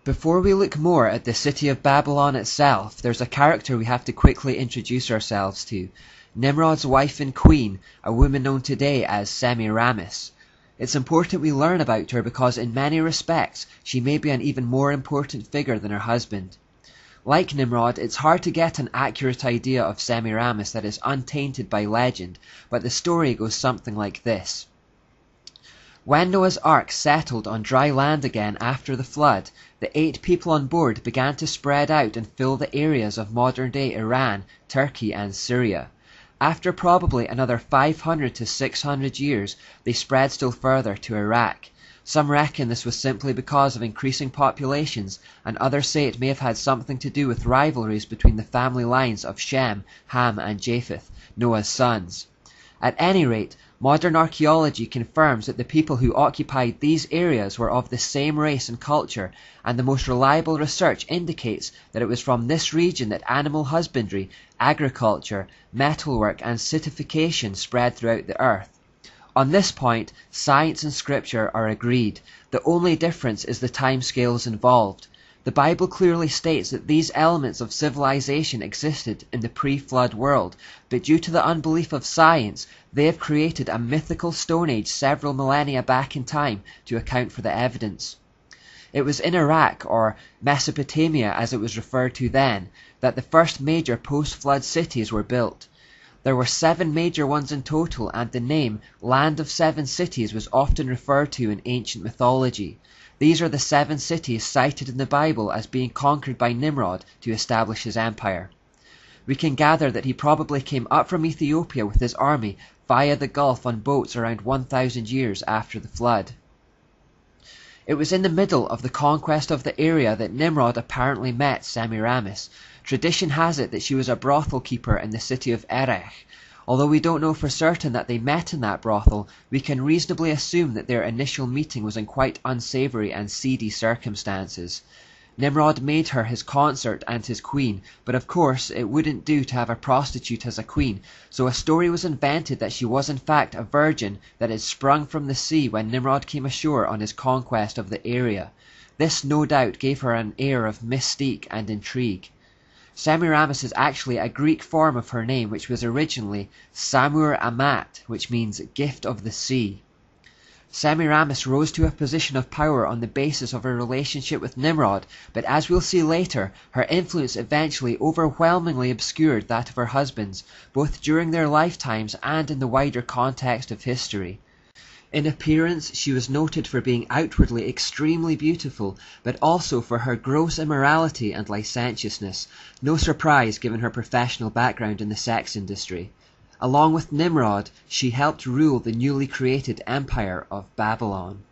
Before we look more at the city of Babylon itself, there's a character we have to quickly introduce ourselves to. Nimrod's wife and queen, a woman known today as Semiramis. It's important we learn about her because in many respects she may be an even more important figure than her husband. Like Nimrod, it's hard to get an accurate idea of Semiramis that is untainted by legend, but the story goes something like this. When Noah's Ark settled on dry land again after the flood, the 8 people on board began to spread out and fill the areas of modern-day Iran, Turkey and Syria. After probably another 500 to 600 years, they spread still further to Iraq. Some reckon this was simply because of increasing populations, and others say it may have had something to do with rivalries between the family lines of Shem, Ham and Japheth, Noah's sons. At any rate, modern archaeology confirms that the people who occupied these areas were of the same race and culture, and the most reliable research indicates that it was from this region that animal husbandry, agriculture, metalwork and citification spread throughout the earth. On this point, science and scripture are agreed. The only difference is the timescales involved. The Bible clearly states that these elements of civilization existed in the pre-flood world, but due to the unbelief of science, they have created a mythical Stone Age several millennia back in time to account for the evidence. It was in Iraq, or Mesopotamia as it was referred to then, that the first major post-flood cities were built. There were 7 major ones in total, and the name Land of 7 Cities was often referred to in ancient mythology. These are the 7 cities cited in the Bible as being conquered by Nimrod to establish his empire. We can gather that he probably came up from Ethiopia with his army via the Gulf on boats around 1,000 years after the flood. It was in the middle of the conquest of the area that Nimrod apparently met Semiramis. Tradition has it that she was a brothel keeper in the city of Erech. Although we don't know for certain that they met in that brothel, we can reasonably assume that their initial meeting was in quite unsavory and seedy circumstances. Nimrod made her his consort and his queen, but of course it wouldn't do to have a prostitute as a queen, so a story was invented that she was in fact a virgin that had sprung from the sea when Nimrod came ashore on his conquest of the area. This no doubt gave her an air of mystique and intrigue. Semiramis is actually a Greek form of her name, which was originally Samur Amat, which means gift of the sea. Semiramis rose to a position of power on the basis of her relationship with Nimrod, but as we'll see later, her influence eventually overwhelmingly obscured that of her husbands, both during their lifetimes and in the wider context of history. In appearance, she was noted for being outwardly extremely beautiful, but also for her gross immorality and licentiousness, no surprise given her professional background in the sex industry. Along with Nimrod, she helped rule the newly created empire of Babylon.